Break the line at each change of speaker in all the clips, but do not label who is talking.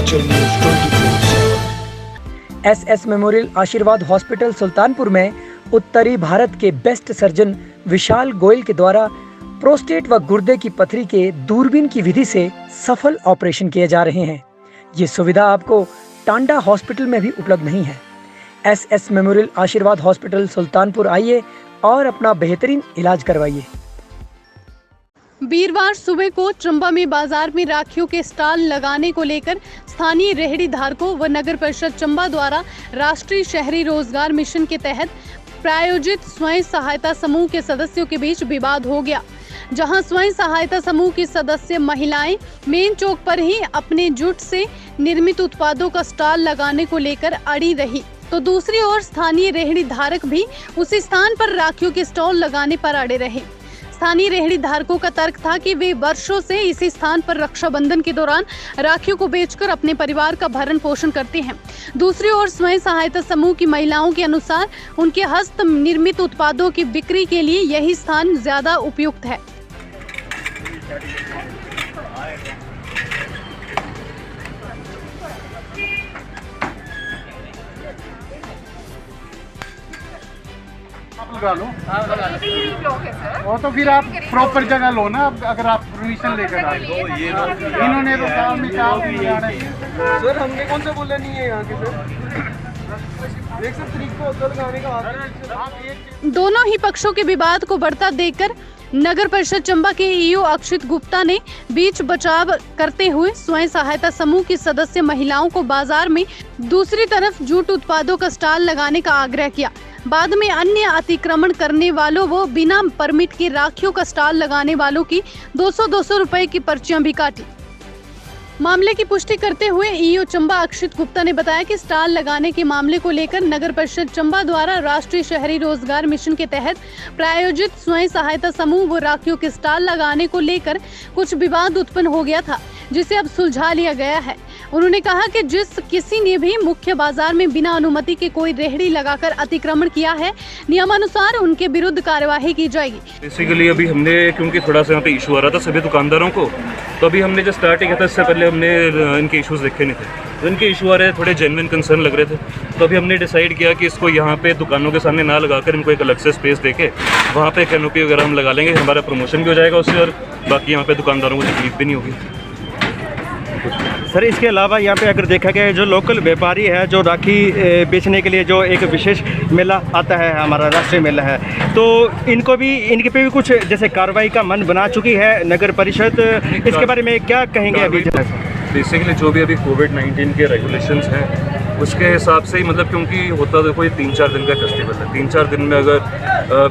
Himachal news 24/7।
SS memorial आशीर्वाद hospital Sultanpur में उत्तरी भारत के बेस्ट सर्जन विशाल गोयल के द्वारा प्रोस्टेट व गुर्दे की पथरी के दूरबीन की विधि से सफल ऑपरेशन किए जा रहे हैं। ये सुविधा आपको टांडा हॉस्पिटल में भी उपलब्ध नहीं है। एसएस मेमोरियल आशीर्वाद हॉस्पिटल सुल्तानपुर आइए और अपना बेहतरीन इलाज करवाइए।
वीरवार सुबह को चंबा में बाजार में राखियों के स्टॉल लगाने को लेकर स्थानीय रेहड़ी धारकों व नगर परिषद चंबा द्वारा राष्ट्रीय शहरी रोजगार मिशन के तहत प्रायोजित स्वयं सहायता समूह के सदस्यों के बीच विवाद हो गया, जहां स्वयं सहायता समूह की सदस्य महिलाएं मेन चौक पर ही अपने जूट से निर्मित उत्पादों का स्टॉल लगाने को लेकर अड़ी रही, तो दूसरी ओर स्थानीय रेहड़ी धारक भी उसी स्थान पर राखियों के स्टॉल लगाने पर अड़े रहे। स्थानीय रेहड़ी धारकों का तर्क था कि वे वर्षों से इसी स्थान पर रक्षाबंधन के दौरान राखियों को बेचकर अपने परिवार का भरण पोषण करते हैं। दूसरी ओर स्वयं सहायता समूह की महिलाओं के अनुसार उनके हस्त निर्मित उत्पादों की बिक्री के लिए यही स्थान ज्यादा उपयुक्त है।
लगा लो, वो तो फिर आप प्रॉपर जगह लो ना, अगर आप परमिशन लेकर आए। इन्होंने तो काम में काम किया
सर, हमने कौन सा बोला नहीं है यहाँ के सर। देख सर तरीका होता लगाने का।
दोनों ही पक्षों के विवाद को बढ़ता देखकर नगर परिषद चंबा के ईओ अक्षित गुप्ता ने बीच बचाव करते हुए स्वयं सहायता समूह की सदस्य महिलाओं को बाजार में दूसरी तरफ जूट उत्पादों का स्टॉल लगाने का आग्रह किया। बाद में अन्य अतिक्रमण करने वालों व बिना परमिट के राखियों का स्टॉल लगाने वालों की 200-200 रुपए की पर्चियां भी काटी। मामले की पुष्टि करते हुए ईओ चंबा अक्षित गुप्ता ने बताया कि स्टॉल लगाने के मामले को लेकर नगर परिषद चंबा द्वारा राष्ट्रीय शहरी रोजगार मिशन के तहत प्रायोजित स्वयं सहायता समूह व राखियों के स्टॉल लगाने को लेकर कुछ विवाद उत्पन्न हो गया था, जिसे अब सुलझा लिया गया है। उन्होंने कहा कि जिस किसी ने भी मुख्य बाजार में बिना अनुमति के कोई रेहड़ी लगाकर अतिक्रमण किया है, नियमानुसार उनके विरुद्ध कार्यवाही की जाएगी।
बेसिकली अभी हमने, क्योंकि थोड़ा सा यहाँ पे इशू आ रहा था सभी दुकानदारों को, तो अभी हमने जो स्टार्ट किया था इससे पहले हमने इनके इश्यूज देखे नहीं थे, तो इनके इशू आ रहे थे, थोड़े जेन्युइन कंसर्न लग रहे थे, तो अभी हमने डिसाइड किया कि इसको यहाँ पे दुकानों के सामने ना लगाकर इनको एक अलग से स्पेस देके वहाँ पे कैनोपी वगैरह हम लगा लेंगे, हमारा प्रमोशन भी हो जाएगा उससे और बाकी यहाँ पे दुकानदारों को तकलीफ भी नहीं होगी।
सर, इसके अलावा यहाँ पे अगर देखा गया जो लोकल व्यापारी है, जो राखी बेचने के लिए जो एक विशेष मेला आता है, हमारा राष्ट्रीय मेला है, तो इनके पे भी कुछ जैसे कार्रवाई का मन बना चुकी है नगर परिषद, इसके बारे में क्या कहेंगे अभी?
बेसिकली जो भी अभी कोविड-19 के रेगुलेशंस हैं उसके हिसाब से ही, मतलब क्योंकि होता देखो ये 3-4 दिन का फेस्टिवल है, 3-4 दिन में अगर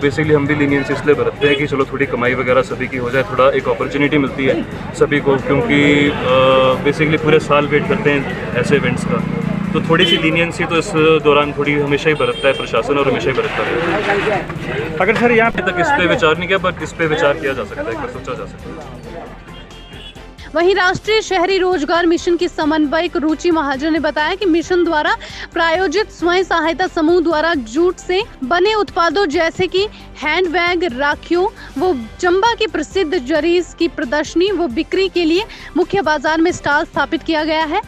बेसिकली हम भी लीनियंस इसलिए बरतते हैं कि चलो थोड़ी कमाई वगैरह सभी की हो जाए, थोड़ा एक अपॉर्चुनिटी मिलती है सभी को, क्योंकि बेसिकली पूरे साल वेट करते हैं ऐसे इवेंट्स का, तो थोड़ी सी लीनियंसी तो इस दौरान थोड़ी हमेशा ही बरतता है प्रशासन और हमेशा ही बरतता है।
अगर सर यहाँ
तक इस पे विचार नहीं किया, पर इस पे विचार किया जा सकता है, एक बार सोचा जा सकता है।
वहीं राष्ट्रीय शहरी रोजगार मिशन की समन्वयक रुचि महाजन ने बताया कि मिशन द्वारा प्रायोजित स्वयं सहायता समूह द्वारा जूट से बने उत्पादों जैसे कि हैंडबैग, राखियों व चंबा की प्रसिद्ध जरीस की प्रदर्शनी व बिक्री के लिए मुख्य बाजार में स्टॉल स्थापित किया गया है।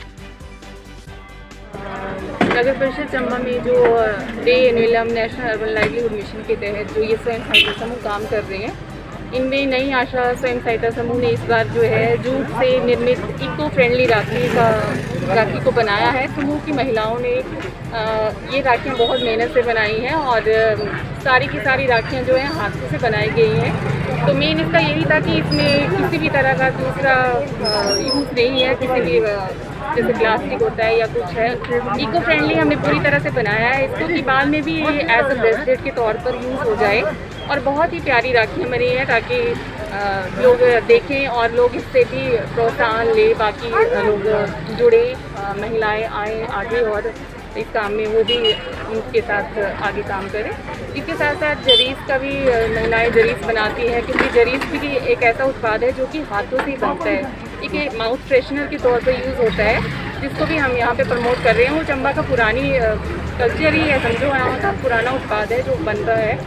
नगर परिषद चंबा में जो day annual national urban livelihood mission के तहत जो ये स्वयं सहायता समूह काम कर रहे हैं, इनमें नई आशा स्वयं सहायता समूह ने इस बार जो है जूट से निर्मित इको फ्रेंडली राखी को बनाया है। समूह की महिलाओं ने ये राखियाँ बहुत मेहनत से बनाई हैं और सारी की सारी राखियाँ जो हैं हाथों से बनाई गई हैं। तो मेन इसका यही था कि इसमें किसी भी तरह का दूसरा यूज़ नहीं है, किसी भी जैसे प्लास्टिक होता है या कुछ है, इको फ्रेंडली हमने पूरी तरह से बनाया है इसको कि बाद में भी ये एज अ ब्रेसलेट के तौर पर यूज़ हो जाए। और बहुत ही प्यारी राखियाँ बनी हैं ताकि लोग देखें और लोग इससे भी प्रोत्साहन ले, बाकी लोग जुड़े, महिलाएं आए आगे और इस काम में वो भी उनके साथ आगे काम करें। इसके साथ साथ जरीस का भी महिलाएं जरीस बनाती हैं, क्योंकि जरीस भी एक ऐसा उत्पाद है जो कि हाथों से ही बनता है, एक माउथ फ्रेशनर के तौर पर यूज़ होता है, जिसको भी हम यहाँ पे प्रमोट कर रहे हैं। वो चंबा का पुरानी कल्चर ही है, समझो यहाँ का पुराना उत्पाद है जो बनता है,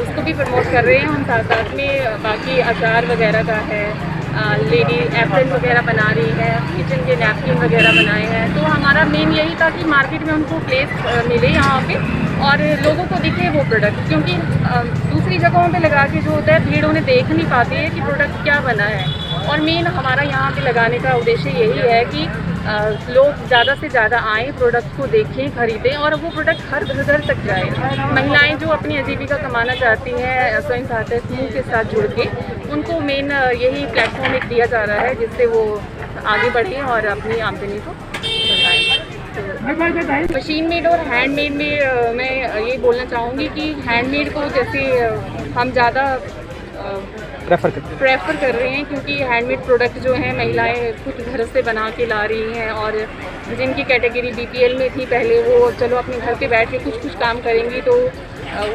उसको भी प्रमोट कर रहे हैं हम। साथ साथ में बाकी अचार वगैरह का है, लेडी एप्रन वगैरह बना रही है, किचन के नैपकिन वगैरह बनाए हैं। तो हमारा मेन यही था कि मार्केट में उनको प्लेस मिले यहाँ पे और लोगों को दिखे वो प्रोडक्ट, क्योंकि दूसरी जगहों पे लगा के जो होता है भीड़ उन्हें देख नहीं पाती है कि प्रोडक्ट क्या बना है। और मेन हमारा यहाँ पे लगाने का उद्देश्य यही है कि लोग ज़्यादा से ज़्यादा आएँ, प्रोडक्ट को देखें, खरीदें और वो प्रोडक्ट हर घर तक जाए। महिलाएं जो अपनी आजीविका कमाना चाहती हैं स्वयं सहायता समूह के साथ जुड़ के, उनको मेन यही प्लेटफॉर्म एक दिया जा रहा है जिससे वो आगे बढ़ें और अपनी आमदनी को बढ़ाएं। मशीन मेड और हैंडमेड में मैं ये बोलना चाहूँगी कि हैंडमेड को जैसे हम ज़्यादा प्रेफर कर रहे हैं, क्योंकि हैंडमेड प्रोडक्ट जो हैं महिलाएं खुद घर से बना के ला रही हैं और जिनकी कैटेगरी बीपीएल में थी पहले, वो चलो अपने घर पे बैठ के कुछ काम करेंगी तो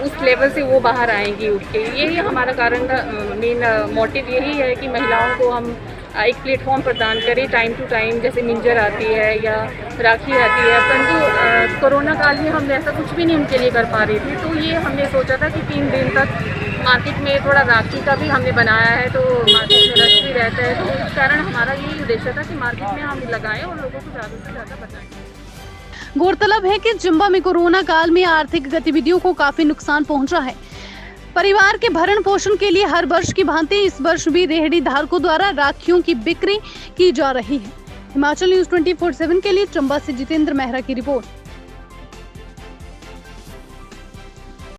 उस लेवल से वो बाहर आएंगी उठ के। यही हमारा कारण का मेन मोटिव यही है कि महिलाओं को हम एक प्लेटफॉर्म प्रदान करें टाइम टू टाइम, जैसे मिंजर आती है या राखी आती है, परंतु कोरोना काल में हम ऐसा कुछ भी नहीं उनके लिए कर पा रहे थे। तो ये हमने सोचा था कि 3 दिन तक मार्केट में थोड़ा राखी का भी हमने बनाया है, तो मार्केट में रश भी रहता है, तो इस कारण हमारा यही उद्देश्य था कि मार्केट में हम लगाएं और लोगों को ज़्यादा से ज़्यादा बताएं।
गौरतलब है कि चंबा में कोरोना काल में आर्थिक गतिविधियों को काफी नुकसान पहुंचा है। परिवार के भरण पोषण के लिए हर वर्ष की भांति इस वर्ष भी रेहड़ी धारकों द्वारा राखियों की बिक्री की जा रही है। हिमाचल न्यूज़ 24/7 के लिए चंबा से जितेंद्र मेहरा की रिपोर्ट।